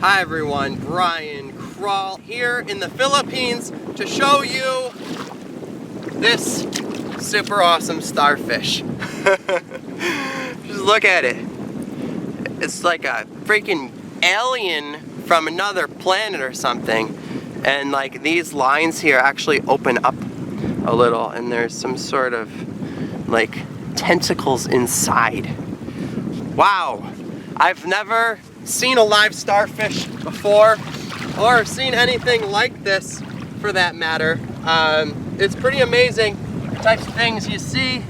Hi everyone, Brian Crawl here in the Philippines to show you this super awesome starfish. Just look at it. It's like a freaking alien from another planet or something. And like these lines here actually open up a little and there's some sort of like tentacles inside. Wow, I've never seen a live starfish before or seen anything like this for that matter. It's pretty amazing the types of things you see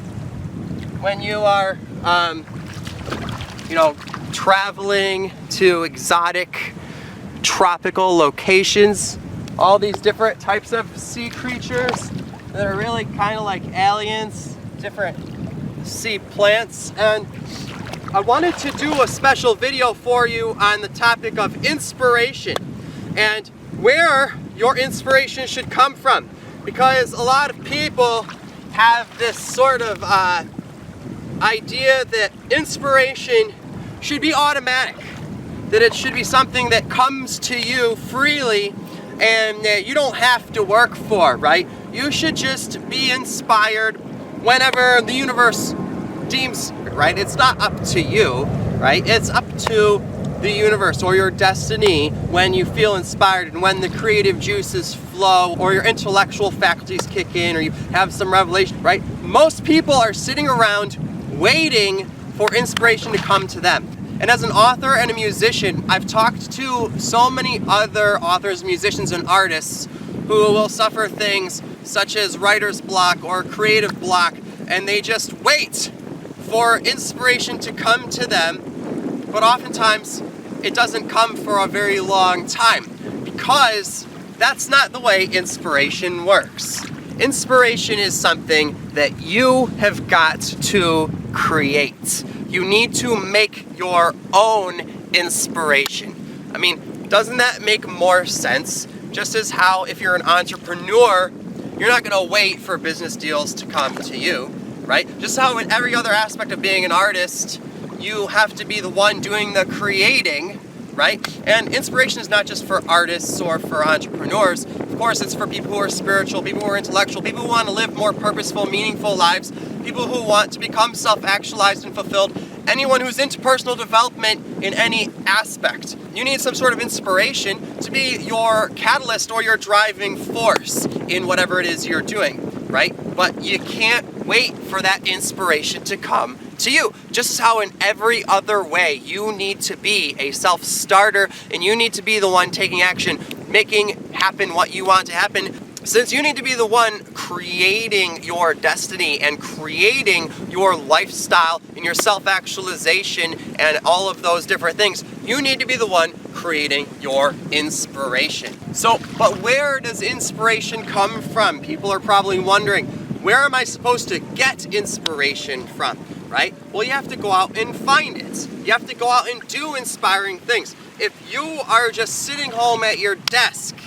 when you are traveling to exotic tropical locations. All these different types of sea creatures that are really kind of like aliens, different sea plants. And I wanted to do a special video for you on the topic of inspiration and where your inspiration should come from, because a lot of people have this sort of idea that inspiration should be automatic, that it should be something that comes to you freely and that you don't have to work for, right? You should just be inspired whenever the universe deems, right? It's not up to you, right? It's up to the universe or your destiny when you feel inspired and when the creative juices flow or your intellectual faculties kick in or you have some revelation, right? Most people are sitting around waiting for inspiration to come to them. And as an author and a musician, I've talked to so many other authors, musicians, and artists who will suffer things such as writer's block or creative block, and they just wait for inspiration to come to them, but oftentimes it doesn't come for a very long time because that's not the way inspiration works. Inspiration is something that you have got to create. You need to make your own inspiration. I mean, doesn't that make more sense? Just as how if you're an entrepreneur, you're not gonna wait for business deals to come to you, right? Just how in every other aspect of being an artist, you have to be the one doing the creating, right? And inspiration is not just for artists or for entrepreneurs. Of course, it's for people who are spiritual, people who are intellectual, people who want to live more purposeful, meaningful lives, people who want to become self-actualized and fulfilled, anyone who's into personal development in any aspect. You need some sort of inspiration to be your catalyst or your driving force in whatever it is you're doing, right? But you can't wait for that inspiration to come to you. Just as how in every other way you need to be a self-starter and you need to be the one taking action, making happen what you want to happen. Since you need to be the one creating your destiny and creating your lifestyle and your self-actualization and all of those different things, you need to be the one creating your inspiration. So, but where does inspiration come from? People are probably wondering, where am I supposed to get inspiration from, right? Well, you have to go out and find it. You have to go out and do inspiring things. If you are just sitting home at your desk,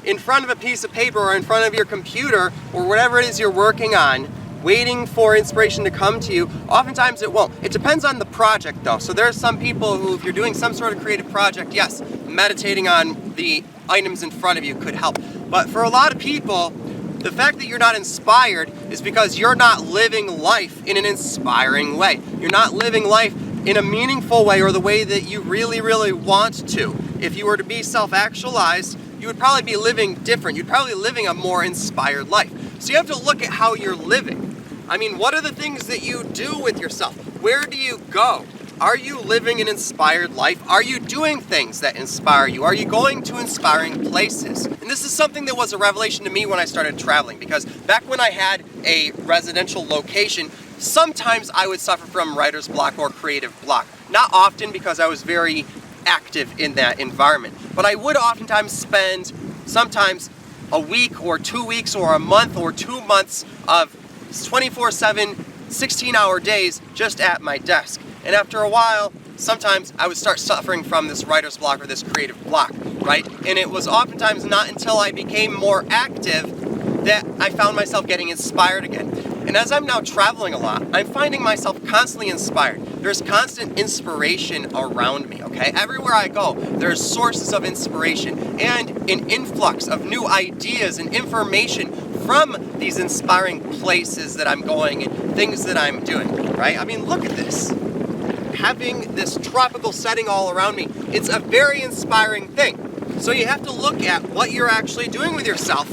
in front of a piece of paper or in front of your computer or whatever it is you're working on, waiting for inspiration to come to you, oftentimes it won't. It depends on the project though. So there are some people who, if you're doing some sort of creative project, yes, meditating on the items in front of you could help. But for a lot of people, the fact that you're not inspired is because you're not living life in an inspiring way. You're not living life in a meaningful way or the way that you really, really want to. If you were to be self-actualized, you would probably be living different. You'd probably be living a more inspired life. So you have to look at how you're living. I mean, what are the things that you do with yourself? Where do you go? Are you living an inspired life? Are you doing things that inspire you? Are you going to inspiring places? And this is something that was a revelation to me when I started traveling, because back when I had a residential location, sometimes I would suffer from writer's block or creative block. Not often, because I was very active in that environment. But I would oftentimes spend sometimes a week or 2 weeks or a month or 2 months of 24/7, 16-hour days just at my desk. And after a while, sometimes I would start suffering from this writer's block or this creative block, right? And it was oftentimes not until I became more active that I found myself getting inspired again. And as I'm now traveling a lot, I'm finding myself constantly inspired. There's constant inspiration around me, okay? Everywhere I go, there's sources of inspiration and an influx of new ideas and information from these inspiring places that I'm going and things that I'm doing, right? I mean, look at this. Having this tropical setting all around me, it's a very inspiring thing. So you have to look at what you're actually doing with yourself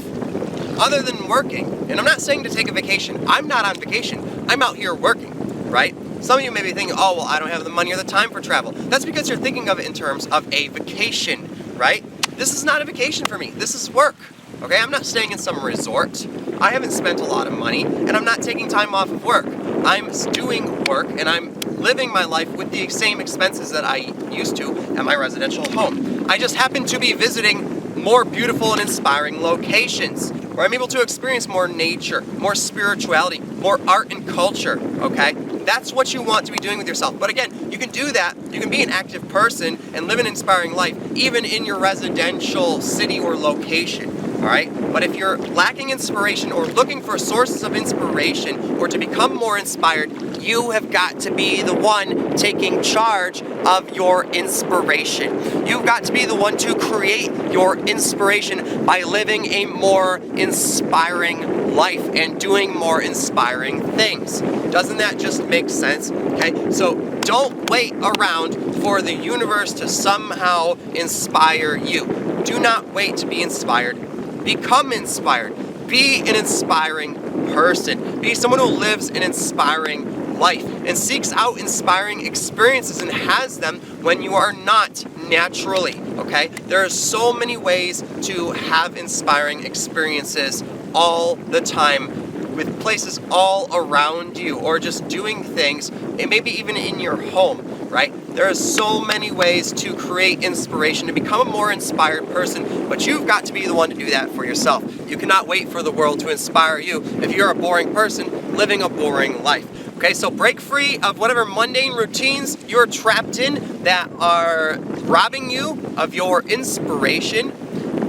other than working. And I'm not saying to take a vacation. I'm not on vacation. I'm out here working, right? Some of you may be thinking, oh, well, I don't have the money or the time for travel. That's because you're thinking of it in terms of a vacation, right? This is not a vacation for me. This is work, okay? I'm not staying in some resort. I haven't spent a lot of money, and I'm not taking time off of work. I'm doing work, and I'm living my life with the same expenses that I used to at my residential home. I just happen to be visiting more beautiful and inspiring locations where I'm able to experience more nature, more spirituality, more art and culture, okay? That's what you want to be doing with yourself. But again, you can do that. You can be an active person and live an inspiring life, even in your residential city or location. All right? But if you're lacking inspiration or looking for sources of inspiration or to become more inspired, you have got to be the one taking charge of your inspiration. You've got to be the one to create your inspiration by living a more inspiring life and doing more inspiring things. Doesn't that just make sense? Okay? So don't wait around for the universe to somehow inspire you. Do not wait to be inspired. Become inspired. Be an inspiring person. Be someone who lives an inspiring life and seeks out inspiring experiences and has them when you are not naturally, okay? There are so many ways to have inspiring experiences all the time with places all around you or just doing things, and maybe even in your home, right? There are so many ways to create inspiration, to become a more inspired person, but you've got to be the one to do that for yourself. You cannot wait for the world to inspire you if you're a boring person living a boring life. Okay, so break free of whatever mundane routines you're trapped in that are robbing you of your inspiration.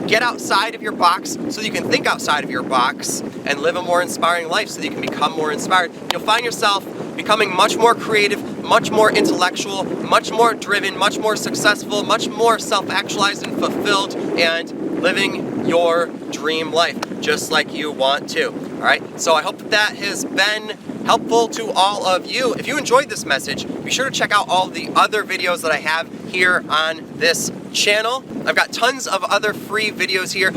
Get outside of your box so you can think outside of your box and live a more inspiring life so that you can become more inspired. You'll find yourself becoming much more creative, much more intellectual, much more driven, much more successful, much more self-actualized and fulfilled, and living your dream life just like you want to. All right, so I hope that has been helpful to all of you. If you enjoyed this message, be sure to check out all the other videos that I have here on this channel. I've got tons of other free videos here.